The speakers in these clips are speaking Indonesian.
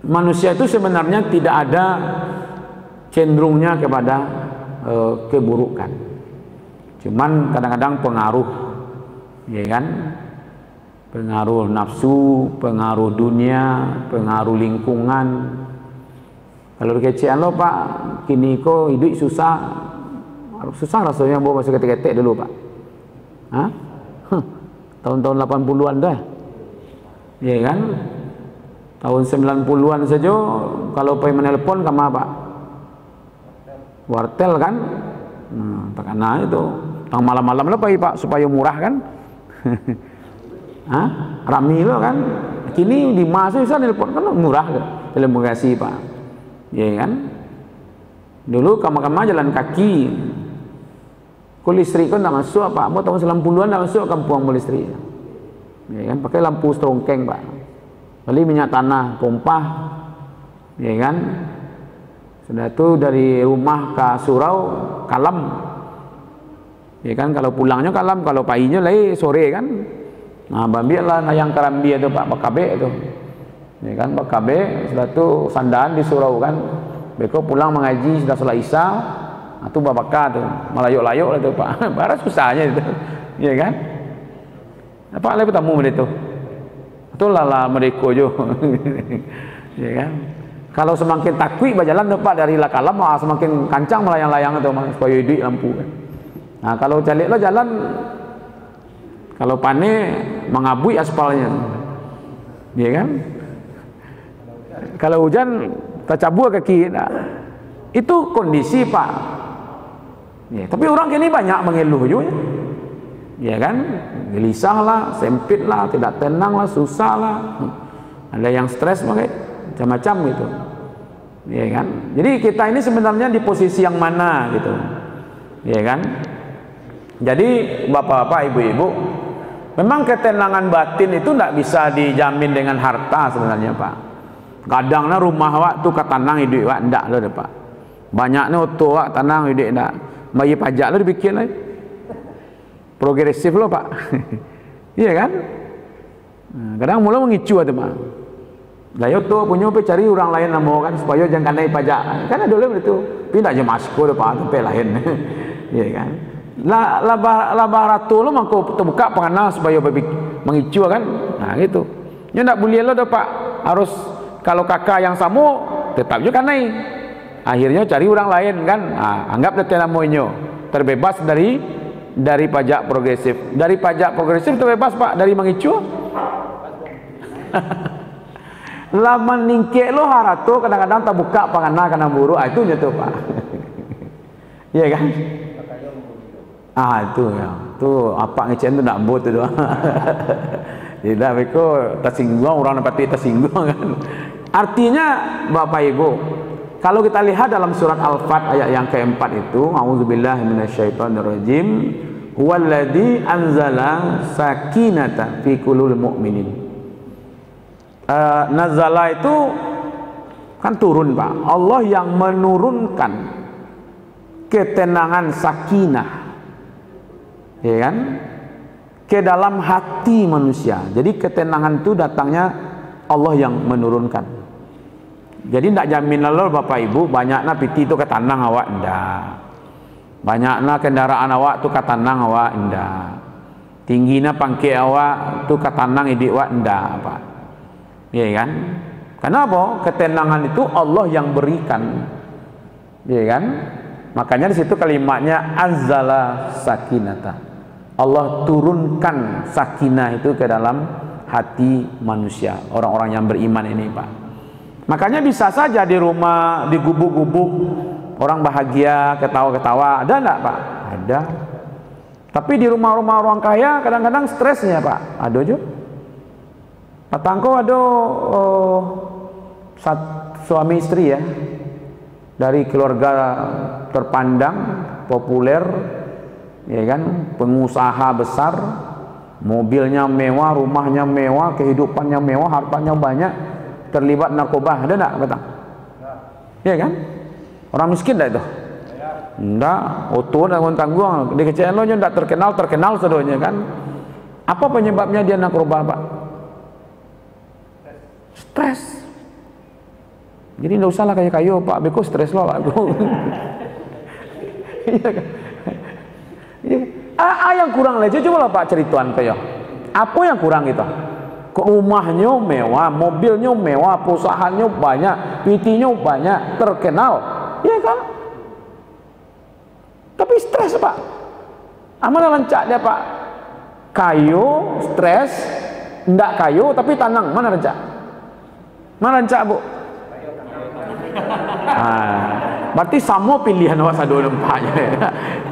manusia itu sebenarnya tidak ada cenderungnya kepada keburukan. Cuman kadang-kadang pengaruh, ya kan? Pengaruh nafsu, pengaruh dunia, pengaruh lingkungan. Kalau kecean lo Pak, kini kok hidup susah, susah rasanya bawa masuk ketek-ketek dulu Pak. Hah? Tahun-tahun 80-an dah, ya kan? Tahun 90-an saja kalau pengen menelpon kemana Pak? Wartel kan? Karena itu tang malam-malam lah Pak supaya murah kan? Hah? Rami lo kan? Kini di masa bisa nelpon kan murah kan? Telekomunikasi Pak, ya kan? Dulu kamar-kamar jalan kaki, kok listrik kan tak masuk Pak? Mau tahun 90-an tak masuk kampung listrik, ya kan? Pakai lampu strongkeng Pak, beli minyak tanah, pompa, ya kan? Sudah itu dari rumah ke surau kalam, ya kan? Kalau pulangnya kalam, kalau paginya lagi sore kan? Nah, bambilah nayang kerambi itu Pak, bakabe itu, ya kan? Bakabe sudah itu sandaan di surau kan? Beko pulang mengaji sudah sholat isya, itu babaka tuh, melayuk-layuk lah itu Pak, barat susahnya itu, ya kan? Apa lagi bertemu itu? Itu lala mereka juga, ya kan? Kalau semakin takwik berjalan tuh Pak dari lakalam, semakin kancang melayang-layang itu supaya hidup lampu kan? Nah kalau calik lo jalan, kalau panen mengabui aspalnya, ya kan? Kalau hujan tercabur kaki, nah, itu kondisi Pak. Ya, tapi orang kini banyak mengeluh juga, ya kan? Gelisah lah, sempit lah, tidak tenang lah, susah lah. Ada yang stres macam-macam gitu, ya kan? Jadi kita ini sebenarnya di posisi yang mana gitu, ya kan? Jadi bapak-bapak, ibu-ibu, memang ketenangan batin itu tidak bisa dijamin dengan harta sebenarnya Pak. Kadangnya rumah wak tu katanang hidup wak ndak lo Pak. Banyaknya oto wak tanang hidup ndak. Bagi pajak lo dibikin lah. Progresif lo Pak. Iya kan? Kadang mula mengicu tu Pak. Lah yo tu punya pe cari orang lain namo kan supaya jangan naik pajak. Kan ada dulu begitu. Pindah je masko Pak tempat lain. Iya kan? Lah baratu lo mangko terbuka pengenal supaya mengicu kan. Nah gitu. Nya ndak boleh lo Pak. Harus kalau kakak yang sama tetap juga naik. Akhirnya cari orang lain kan. Nah, anggap dete namonyo terbebas dari pajak progresif. Dari pajak progresif terbebas Pak dari mengicu. Lama ningke lo harato kadang-kadang tak buka pangana kana buru, itu nyetu Pak. Iya kan? Itu ya. Tu apa ngecen tu nak buat tu doang. Tidak beko tersinggung orang dapat tersinggung kan. Artinya Bapak Ibu, kalau kita lihat dalam surat Al-Fat ayat yang keempat itu, a'udzubillahi minasyaitonirrajim, huwallazi anzala sakinata fi qulubil mu'minin. Nazala itu kan turun Pak. Allah yang menurunkan ketenangan sakinah, ya kan, ke dalam hati manusia. Jadi ketenangan itu datangnya Allah yang menurunkan. Jadi tidak jamin lalu Bapak Ibu banyaknya piti itu ke tanang awak ndak, banyaknya kendaraan awak tu ke tanang awak ndak, tingginya pangke awak tu ke tanang idik awak ndak Pak. Ya kan? Kenapa? Ketenangan itu Allah yang berikan, ya kan? Makanya di situ kalimatnya anzala sakinata. Allah turunkan sakinah itu ke dalam hati manusia, orang-orang yang beriman ini Pak. Makanya bisa saja di rumah digubuk-gubuk orang bahagia, ketawa-ketawa, ada enggak Pak? Ada. Tapi di rumah-rumah orang kaya kadang-kadang stresnya Pak, ada juga. Patangko ada suami istri ya, dari keluarga terpandang, populer, ya kan, pengusaha besar, mobilnya mewah, rumahnya mewah, kehidupannya mewah, hartanya banyak, terlibat narkoba, ada enggak kata? Ya kan? Orang miskin enggak itu? Enggak, otot dan tanggung, di kecil lo enggak terkenal sedonya kan? Apa penyebabnya dia narkoba Pak? Stres. Jadi nggak usah lah kayak kayu Pak, beko stres lo Pak. Iya kan? Yang kurang aja coba lah Pak cerituan kayak. Apa yang kurang itu? Rumahnya mewah, mobilnya mewah, perusahaannya banyak, PT-nya banyak, terkenal, ya kan? Tapi stres Pak. Mana lancak dia Pak? Kayu, stres, ndak kayu tapi tanang, mana lancak? Mana lancak Bu? Berarti sama pilihan awak sadu lempaknya.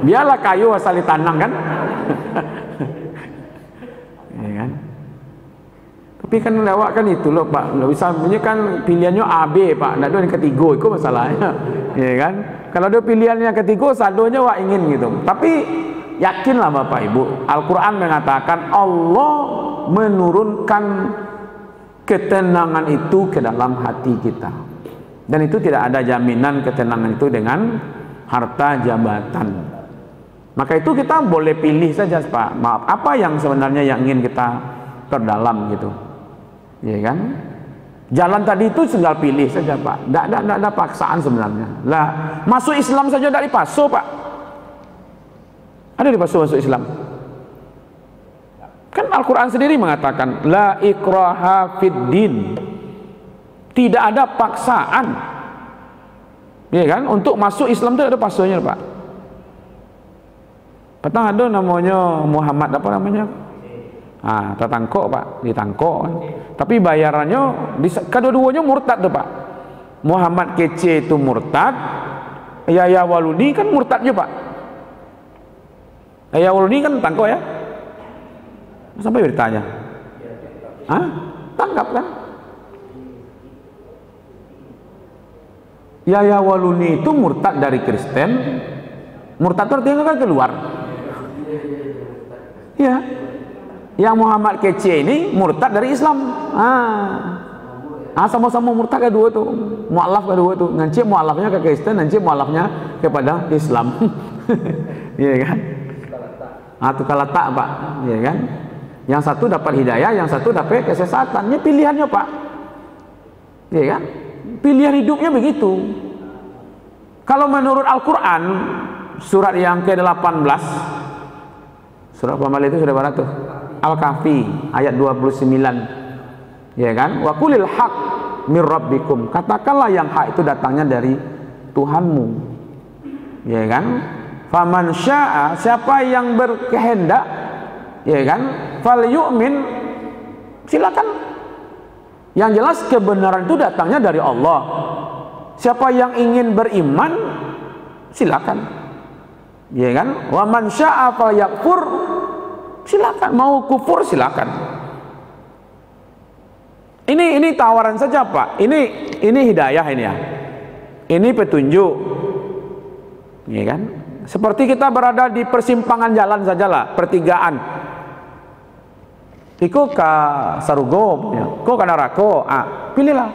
Biarlah kayu asal ditanang kan? Ya kan? Tapi kan lewat kan itu loh Pak. Bisa punya kan pilihannya A B Pak. Ndak ada yang ketiga itu masalahnya. Ya kan? Kalau ada pilihan yang ketiga sadonya wak ingin gitu. Tapi yakinlah Bapak Ibu, Al-Qur'an mengatakan Allah menurunkan ketenangan itu ke dalam hati kita. Dan itu tidak ada jaminan ketenangan itu dengan harta jabatan. Maka itu kita boleh pilih saja Pak. Maaf, apa yang sebenarnya yang ingin kita perdalam gitu. Ya kan? Jalan tadi itu tinggal pilih saja Pak. Tidak ada paksaan sebenarnya. Lah, masuk Islam saja dari paso Pak. Ada di paso masuk Islam. Kan Al-Quran sendiri mengatakan la ikraha fid din. Tidak ada paksaan. Ya kan? Untuk masuk Islam itu ada pasonya Pak. Petang ada namanya Muhammad apa namanya? Tertangkok Pak, ditangkok kan. Tapi bayarannya kedua-duanya murtad tuh Pak. Muhammad kece itu murtad, Yahya Waluni kan murtad juga Pak. Yahya Waluni kan tangkok ya. Sampai bertanya. Tangkap kan? Yahya Waluni itu murtad dari Kristen. Murtad itu artinya kan keluar. Ya. Yang Muhammad kece ini murtad dari Islam. Sama-sama murtad kedua tuh. Mu'alaf kedua tuh. Nanti mu'alafnya ke Kristen, nanti mu'alafnya kepada Islam. Iya kan? Tukar letak Pak. Iya kan? Yang satu dapat hidayah, yang satu dapat kesesatan. Ini pilihannya Pak. Iya kan? Pilihan hidupnya begitu. Kalau menurut Al-Quran surat yang ke-18, surat apa itu sudah berapa tuh? Al-Kahfi ayat 29, ya kan? Wa qulil haq mir rabbikum, katakanlah yang hak itu datangnya dari Tuhanmu, ya kan? Faman syaa, siapa yang berkehendak, ya kan? Fal yu'min, silakan. Yang jelas kebenaran itu datangnya dari Allah. Siapa yang ingin beriman, silakan, ya kan? Wa man syaa fal yakfur, silakan. Mau kufur silakan. Ini tawaran saja Pak. Ini hidayah ini ya. Ini petunjuk, ya kan? Seperti kita berada di persimpangan jalan sajalah, pertigaan. Iko ka sarugo, ko ka narako, pilihlah.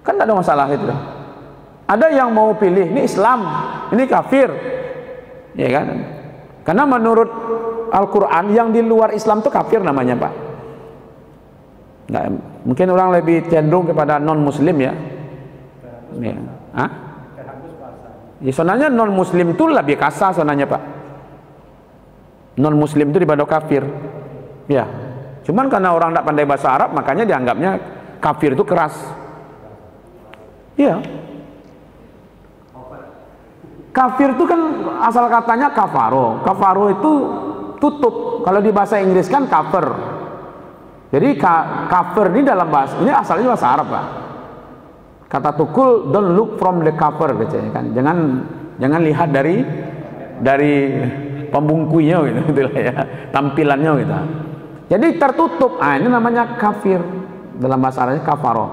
Kan tidak ada masalah itu. Ada yang mau pilih, ini Islam, ini kafir, ya kan? Karena menurut Al-Quran yang di luar Islam itu kafir namanya Pak. Nggak, mungkin orang lebih cenderung kepada non-Muslim ya. Ya soalnya non-Muslim itu lebih kasar soalnya Pak. Non-Muslim itu dibanding kafir. Ya. Cuman karena orang tidak pandai bahasa Arab, makanya dianggapnya kafir itu keras. Iya. Kafir itu kan asal katanya kafaro. Kafaro itu tutup. Kalau di bahasa Inggris kan cover. Jadi cover ini dalam bahasa ini asalnya bahasa Arab Pak. Kata tukul, don't look from the cover gitu kan. Jangan lihat dari pembungkunya gitu lah ya, tampilannya gitu. Jadi tertutup. Ini namanya kafir. Dalam bahasa Arabnya kafaro.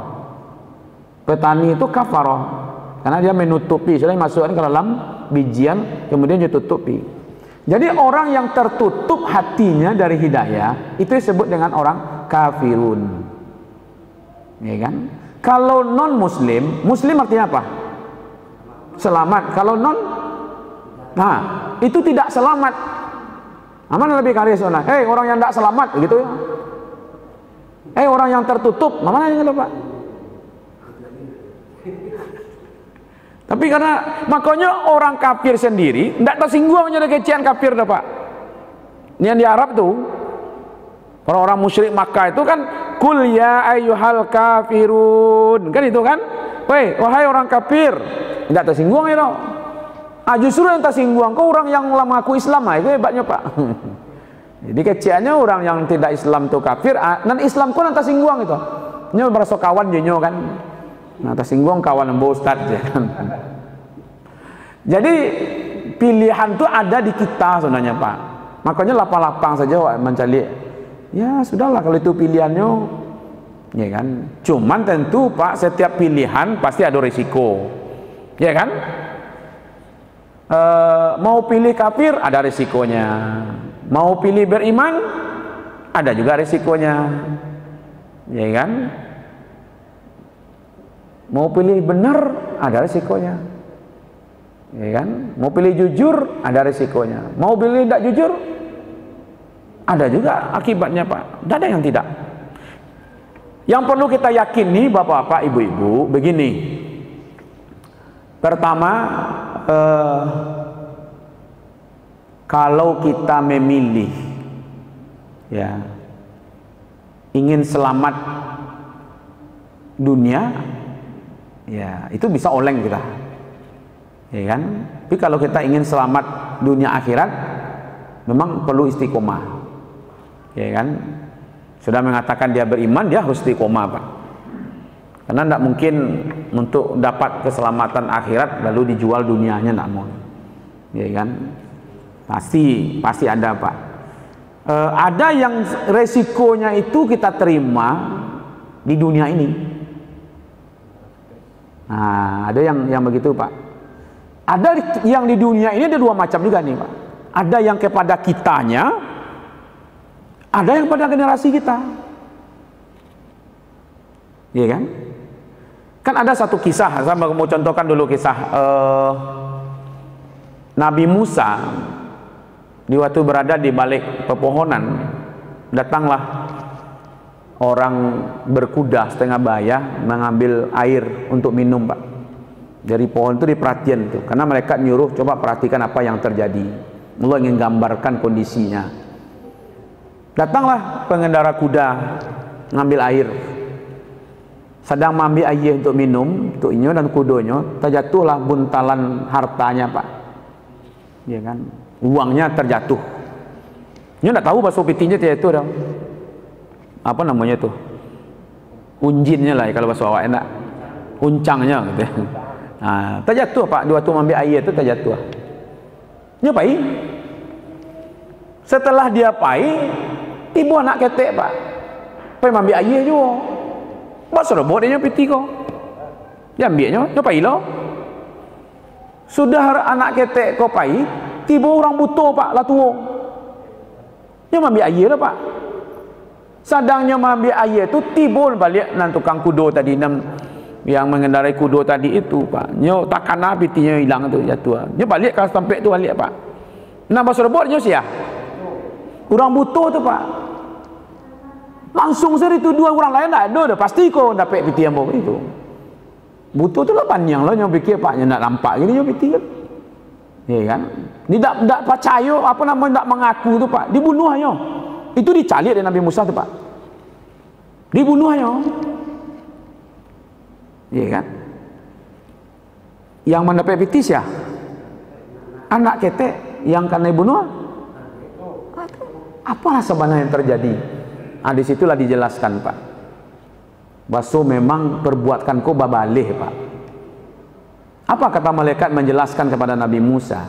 Petani itu kafaro. Karena dia menutupi, sudah dimasukkan ke dalam bijian, kemudian ditutupi. Jadi orang yang tertutup hatinya dari hidayah, itu disebut dengan orang kafirun. Ya kan? Kalau non-muslim, muslim artinya apa? Selamat. Kalau non, itu tidak selamat. Mana lebih karis mana? Orang yang tidak selamat, gitu ya. Orang yang tertutup, mana yang Pak? Tapi karena makanya orang kafir sendiri tidak tersinggung aja kecian kafir dah Pak. Ini yang di Arab tuh orang-orang musyrik Makkah itu kan kul ya ayyuhal kafirun kan itu kan, wahai orang kafir, tidak tersinggung itu. Justru yang tersinggung kau orang yang mengaku Islam itu hebatnya Pak. Jadi keciannya orang yang tidak Islam tuh kafir, dan Islam kau yang tersinggung itu. Ini merasa kawan jenyo kan. Nah tersinggung kawan Mbak Ustaz ya kan. Jadi pilihan itu ada di kita sebenarnya Pak. Makanya lapang-lapang saja Pak mencari. Ya sudahlah kalau itu pilihannya, ya kan. Cuman tentu Pak setiap pilihan pasti ada risiko, ya kan. Mau pilih kafir ada risikonya, mau pilih beriman ada juga risikonya, ya kan. Mau pilih benar ada risikonya, ya kan. Mau pilih jujur ada risikonya, mau pilih tidak jujur ada juga akibatnya Pak. Tidak ada yang tidak. Yang perlu kita yakini bapak-bapak, ibu-ibu begini. Pertama, kalau kita memilih ya ingin selamat dunia, ya itu bisa oleng kita, ya kan. Tapi kalau kita ingin selamat dunia akhirat, memang perlu istiqomah, ya kan. Sudah mengatakan dia beriman, dia harus istiqomah Pak. Karena tidak mungkin untuk dapat keselamatan akhirat lalu dijual dunianya, tidak mau, ya kan. Pasti ada Pak. Ada yang resikonya itu kita terima di dunia ini. Nah, ada yang begitu Pak. Ada yang di dunia ini ada dua macam juga nih Pak. Ada yang kepada kitanya, ada yang pada generasi kita, iya kan? Kan ada satu kisah, saya mau contohkan dulu kisah Nabi Musa. Di waktu berada di balik pepohonan, datanglah orang berkuda setengah bayah mengambil air untuk minum Pak. Dari pohon itu diperhatian tuh, karena mereka nyuruh coba perhatikan apa yang terjadi. Allah ingin gambarkan kondisinya. Datanglah pengendara kuda ngambil air, sedang mengambil air untuk minum, untuk inyo dan kudonya, terjatuhlah buntalan hartanya Pak, ya kan, uangnya terjatuh. Inyo tidak tahu bahasa pitinya terjatuh dong. Apa namanya tuh? Unjinnya lah ya, kalau bahasa awak enak, uncangnya gitu. Nah, terjatuh Pak, dua tu mengambil air itu terjatuh. Dia pai. Setelah dia pai, tiba anak ketek Pak, pai mengambil air juga. Bahasa robot dia piti kok. Dia ambilnya, dia pai lo. Sudah anak ketek kau pai, tiba orang butuh Pak, lah tua. Dia mengambil air lah Pak. Sadangnya mengambil air itu tiba balik nan tukang kudo tadi, yang mengendarai kudo tadi itu Pak. Nyo tak kena pitinya hilang tu jatuh. Nyo balik kalau sampai tu balik Pak. Nah bahasa robot nyo sia. Orang butuh tu Pak. Langsung seri tu dua orang lain tak ada dah. Pasti kau dapat piti yang bawa itu. Butuh tu lah panjang lah nyo fikir Pak, nyo nak nampak gini nyo piti kan. Ya kan? Tidak percaya apa namanya, tidak mengaku tu Pak. Dibunuh nyo. Itu dicalik dari Nabi Musa tu Pak. Dibunuh nyo. Iya kan? Yang mendapat pitis ya anak ketek yang kena bunuh. Apalah sebenarnya yang terjadi? Disitulah dijelaskan Pak. Baso memang perbuatanku babalih Pak. Apa kata malaikat menjelaskan kepada Nabi Musa?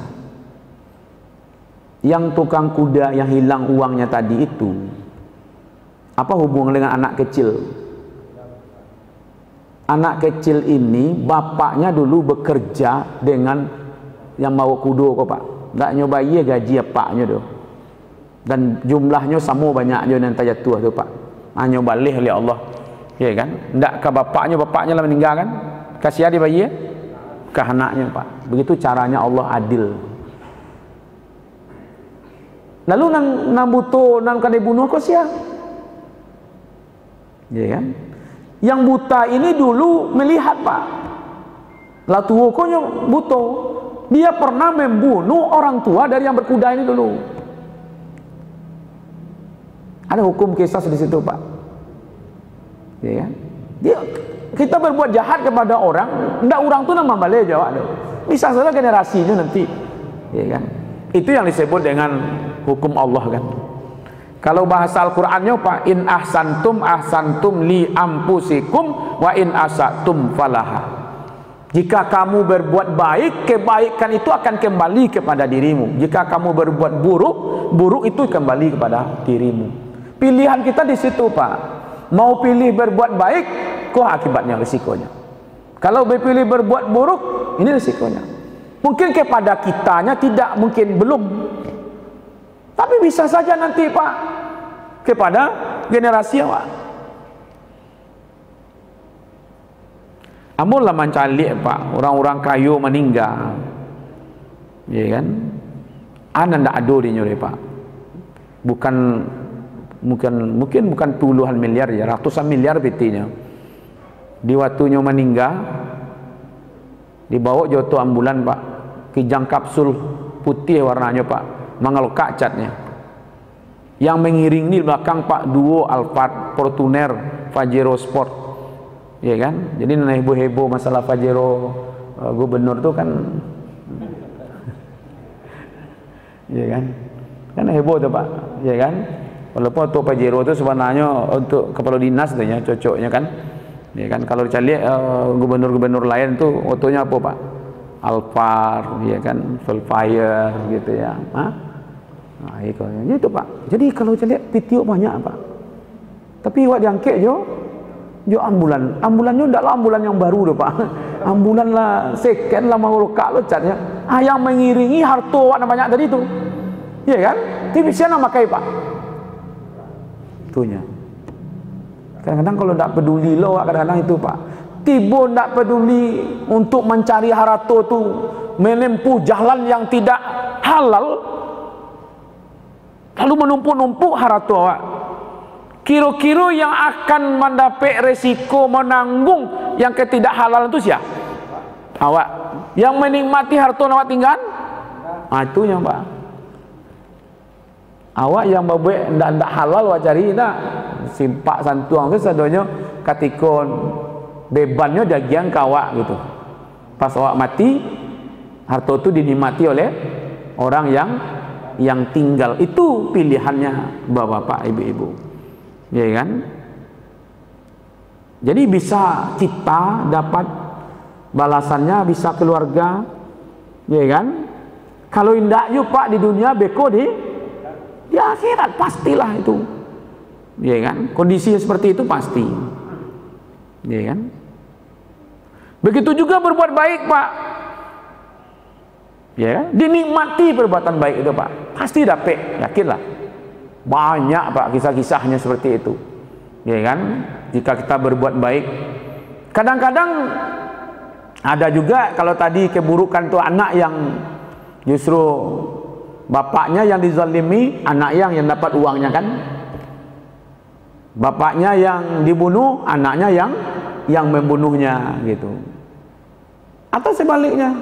Yang tukang kuda yang hilang uangnya tadi itu, apa hubungan dengan anak kecil? Anak kecil ini bapaknya dulu bekerja dengan yang bawa kudo kok Pak. Nggak nyobai gaji apaknya tuh. Dan jumlahnya sama banyaknya yang terjatuh tuh Pak. Hanya balik oleh Allah. Ya kan? Nggak ke bapaknya lah meninggal kan? Kasih dia bayi ke anaknya Pak. Begitu caranya Allah adil. Lalu nang butuh nang kena bunuh kok sia? Ya kan? Yang buta ini dulu melihat Pak, Lah tua konya buto. Dia pernah membunuh orang tua dari yang berkuda ini dulu. Ada hukum kisah di situ, Pak. Ya kan? Kita berbuat jahat kepada orang, ndak orang tuh nama balik jawab. Bisa saja generasinya nanti. Ya kan? Itu yang disebut dengan hukum Allah kan. Kalau bahasa Al-Qur'annya Pak, in ahsantum ahsantum li ampusikum wa in asatum falaha. Jika kamu berbuat baik, kebaikan itu akan kembali kepada dirimu. Jika kamu berbuat buruk, buruk itu kembali kepada dirimu. Pilihan kita di situ, Pak. Mau pilih berbuat baik, kok akibatnya, risikonya. Kalau berpilih berbuat buruk, ini risikonya. Mungkin kepada kitanya tidak, mungkin belum. Tapi bisa saja nanti, Pak, kepada generasi awak. Amun lah mencalik, Pak, orang-orang kayu meninggal, ya kan? Anda ndak ada di nyuri, Pak. Mungkin bukan puluhan miliar ya, ratusan miliar PT-nya. Di waktunya meninggal, dibawa joto ambulan, Pak, kijang kapsul putih warnanya, Pak, mengelokak catnya. Yang mengiring di belakang, Pak, duo Alphard, Fortuner, Pajero Sport. Ya kan? Jadi heboh-heboh masalah Pajero gubernur tuh kan. Ya kan? Kan heboh tuh, Pak. Ya kan? Walaupun untuk Pajero itu sebenarnya untuk kepala dinas tuh ya, cocoknya kan. Ya kan, kalau dicari gubernur-gubernur lain tuh otonya apa, Pak? Alphard, ya kan, Velfire gitu ya. Hah? Nah, itu Pak. Jadi kalau cari PTO banyak, Pak. Tapi wak diangkat jo ambulannya tidaklah ambulan yang baru doh, Pak. Ambulan lah second lah mau lokal lo catnya. Yang mengiringi harto wak banyak tadi itu. Ya kan? Tapi bisa nama kai, Pak. Itunya. Kadang-kadang kalau tidak peduli lo, kadang-kadang itu, Pak. Tiba tidak peduli untuk mencari harto tu, menempuh jalan yang tidak halal, lalu menumpuk-numpuk harto awak. Kira-kira yang akan mendapat resiko menanggung yang ketidak halal itu siapa? Awak. Yang menikmati harta awak tinggal? Itunya, Pak. Awak yang membuat tidak halal awak cari nak simpak santuang itu sadonyo katikon bebannya dagian kawak gitu. Pas awak mati, harta itu dinikmati oleh orang yang tinggal. Itu pilihannya Bapak-bapak, Ibu-ibu. Ya kan? Jadi bisa kita dapat balasannya, bisa keluarga, ya kan? Kalau indah yuk, Pak, di dunia beko di akhirat pastilah itu, ya kan? Kondisi seperti itu pasti, ya kan? Begitu juga berbuat baik, Pak, ya kan? Dinikmati perbuatan baik itu, Pak, pasti dapat, yakinlah. Banyak, Pak, kisah-kisahnya seperti itu, ya kan? Jika kita berbuat baik, kadang-kadang ada juga kalau tadi keburukan tuh anak yang justru bapaknya yang dizalimi, anak yang dapat uangnya kan? Bapaknya yang dibunuh, anaknya yang membunuhnya gitu. Atau sebaliknya,